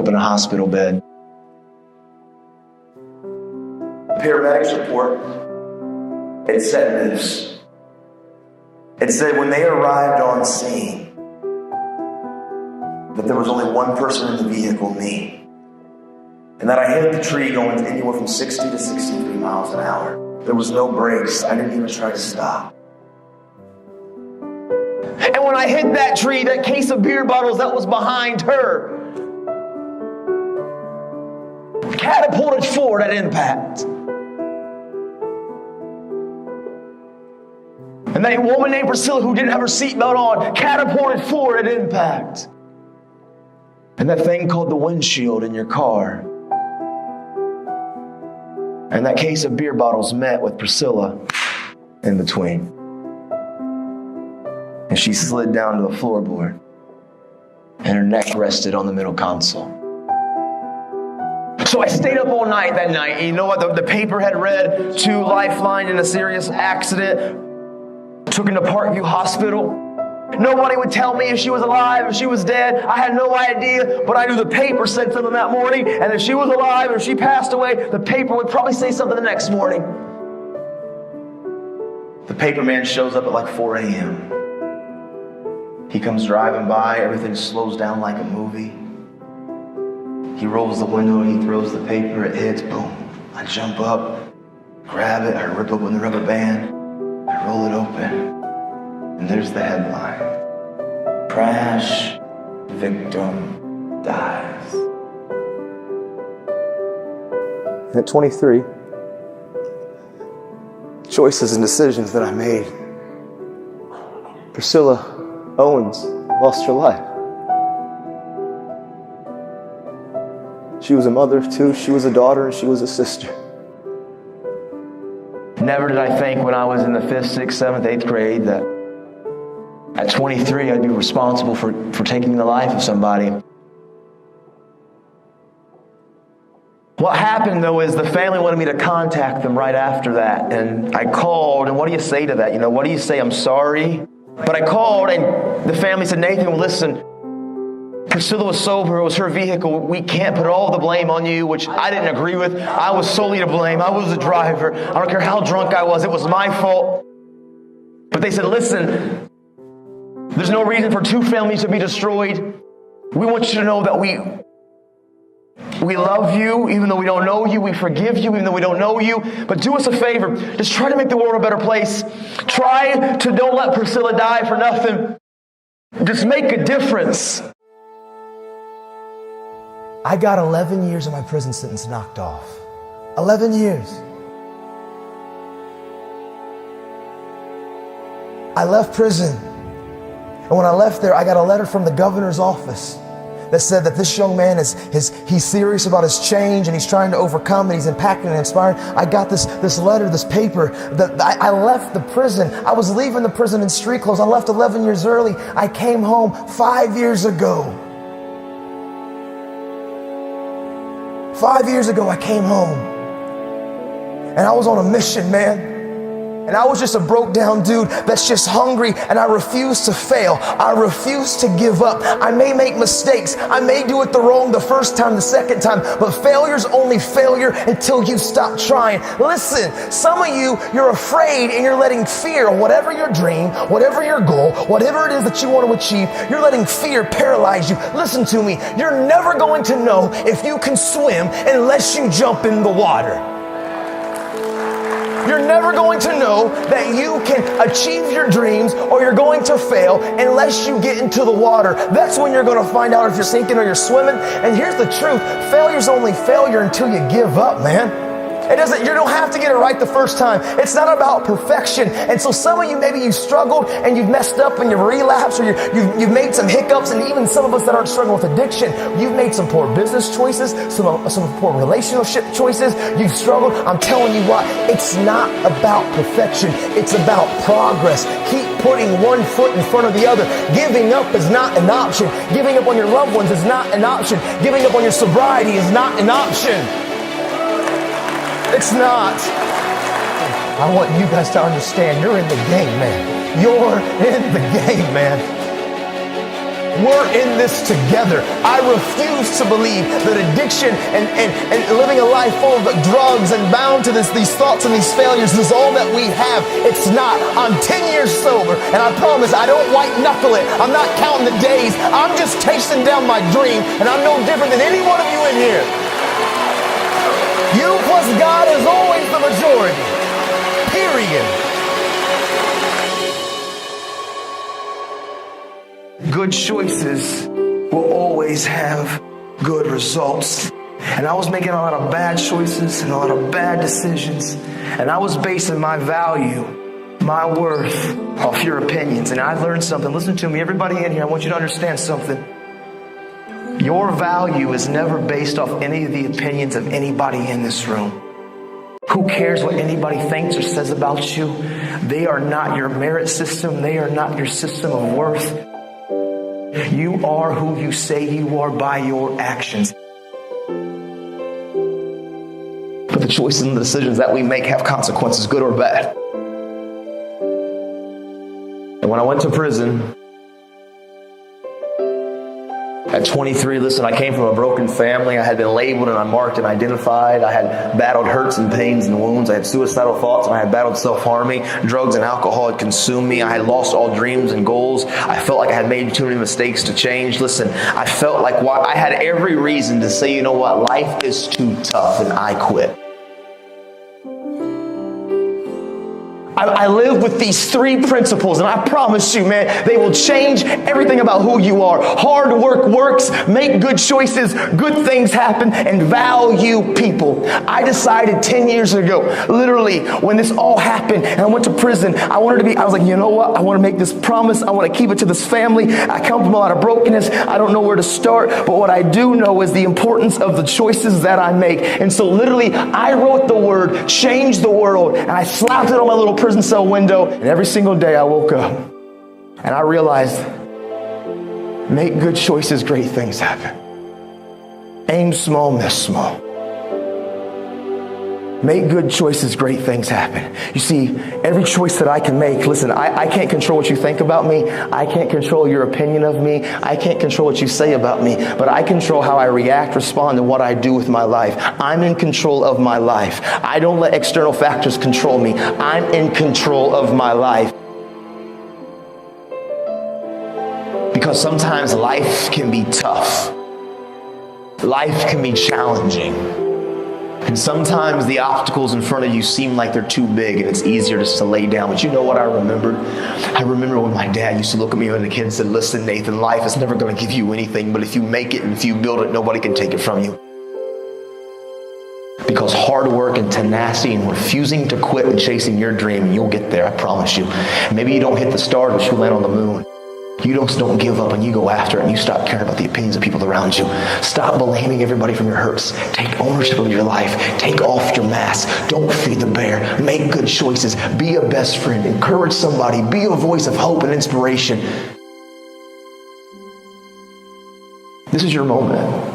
up in a hospital bed. Paramedics report, it said this. It said when they arrived on scene, that there was only one person in the vehicle, me. And that I hit the tree going anywhere from 60 to 63 miles an hour. There was no brakes. I didn't even try to stop. And when I hit that tree, that case of beer bottles that was behind her catapulted forward at impact. And that woman named Priscilla, who didn't have her seatbelt on, catapulted forward at impact. And that thing called the windshield in your car, and that case of beer bottles met with Priscilla in between. And she slid down to the floorboard, and her neck rested on the middle console. So I stayed up all night that night. And you know what? The paper had read 2 lifeline in a serious accident. Took her to Parkview Hospital. Nobody would tell me if she was alive, if she was dead. I had no idea, but I knew the paper said something that morning, and if she was alive or if she passed away, the paper would probably say something the next morning. The paper man shows up at like 4 a.m. He comes driving by, everything slows down like a movie. He rolls the window and he throws the paper, it hits, boom. I jump up, grab it, I rip open the rubber band, I roll it open. And there's the headline. Crash victim dies. At 23, choices and decisions that I made. Priscilla Owens lost her life. She was a mother of 2, she was a daughter, and she was a sister. Never did I think when I was in the 5th, 6th, 7th, 8th grade that at 23, I'd be responsible for taking the life of somebody. What happened, though, is the family wanted me to contact them right after that. And I called, and what do you say to that? What do you say? I'm sorry. But I called, and the family said, Nathan, well, listen, Priscilla was sober. It was her vehicle. We can't put all the blame on you, which I didn't agree with. I was solely to blame. I was the driver. I don't care how drunk I was. It was my fault. But they said, listen, there's no reason for 2 families to be destroyed. We want you to know that we love you, even though we don't know you. We forgive you, even though we don't know you. But do us a favor. Just try to make the world a better place. Try to don't let Priscilla die for nothing. Just make a difference. I got 11 years of my prison sentence knocked off. 11 years. I left prison. And when I left there, I got a letter from the governor's office that said that this young man he's serious about his change and he's trying to overcome and he's impacting and inspiring. I got this letter, this paper. That I left the prison. I was leaving the prison in street clothes. I left 11 years early. I came home 5 years ago. 5 years ago, I came home. And I was on a mission, man. And I was just a broke down dude that's just hungry, and I refuse to fail. I refuse to give up. I may make mistakes. I may do it the first time, the second time, but failure's only failure until you stop trying. Listen, some of you're afraid and you're letting fear, whatever your dream, whatever your goal, whatever it is that you want to achieve, you're letting fear paralyze you. Listen to me. You're never going to know if you can swim unless you jump in the water. You're never going to know that you can achieve your dreams or you're going to fail unless you get into the water. That's when you're going to find out if you're sinking or you're swimming. And here's the truth. Failure's only failure until you give up, man. You don't have to get it right the first time. It's not about perfection. And so some of you, maybe you've struggled and you've messed up and you've relapsed, or you've made some hiccups, and even some of us that aren't struggling with addiction, you've made some poor business choices, some poor relationship choices. You've struggled. I'm telling you what, it's not about perfection. It's about progress. Keep putting one foot in front of the other. Giving up is not an option. Giving up on your loved ones is not an option. Giving up on your sobriety is not an option. It's not. I want you guys to understand, you're in the game, man. You're in the game, man. We're in this together. I refuse to believe that addiction and living a life full of drugs and bound to these thoughts and these failures is all that we have. It's not. I'm 10 years sober, and I promise I don't white knuckle it. I'm not counting the days. I'm just chasing down my dream, and I'm no different than any one of you in here. You plus God is always the majority. Period. Good choices will always have good results. And I was making a lot of bad choices and a lot of bad decisions. And I was basing my value, my worth, off your opinions. And I learned something. Listen to me, everybody in here, I want you to understand something. Your value is never based off any of the opinions of anybody in this room. Who cares what anybody thinks or says about you? They are not your merit system. They are not your system of worth. You are who you say you are by your actions. But the choices and the decisions that we make have consequences, good or bad. And when I went to prison, at 23, listen, I came from a broken family. I had been labeled and unmarked and identified. I had battled hurts and pains and wounds. I had suicidal thoughts and I had battled self-harming. Drugs and alcohol had consumed me. I had lost all dreams and goals. I felt like I had made too many mistakes to change. Listen, I felt like I had every reason to say, you know what, life is too tough, and I quit. I live with these three principles, and I promise you, man, they will change everything about who you are. Hard work works, make good choices, good things happen, and value people. I decided 10 years ago, literally, when this all happened, and I went to prison, I was like, you know what? I want to make this promise. I want to keep it to this family. I come from a lot of brokenness. I don't know where to start, but what I do know is the importance of the choices that I make. And so literally, I wrote the word, change the world, and I slapped it on my little prison cell window, and every single day I woke up and I realized, make good choices, great things happen. Aim small, miss small. Make good choices, great things happen. You see, every choice that I can make, listen, I can't control what you think about me. I can't control your opinion of me. I can't control what you say about me, but I control how I react, respond, and what I do with my life. I'm in control of my life. I don't let external factors control me. I'm in control of my life. Because sometimes life can be tough. Life can be challenging. And sometimes the obstacles in front of you seem like they're too big and it's easier just to lay down. But you know what I remembered? I remember when my dad used to look at me when a kid and said, listen, Nathan, life is never going to give you anything, but if you make it and if you build it, nobody can take it from you. Because hard work and tenacity and refusing to quit and chasing your dream, you'll get there, I promise you. Maybe you don't hit the stars, but you'll land on the moon. You don't give up and you go after it and you stop caring about the opinions of people around you. Stop blaming everybody from your hurts. Take ownership of your life. Take off your mask. Don't feed the bear. Make good choices. Be a best friend. Encourage somebody. Be a voice of hope and inspiration. This is your moment.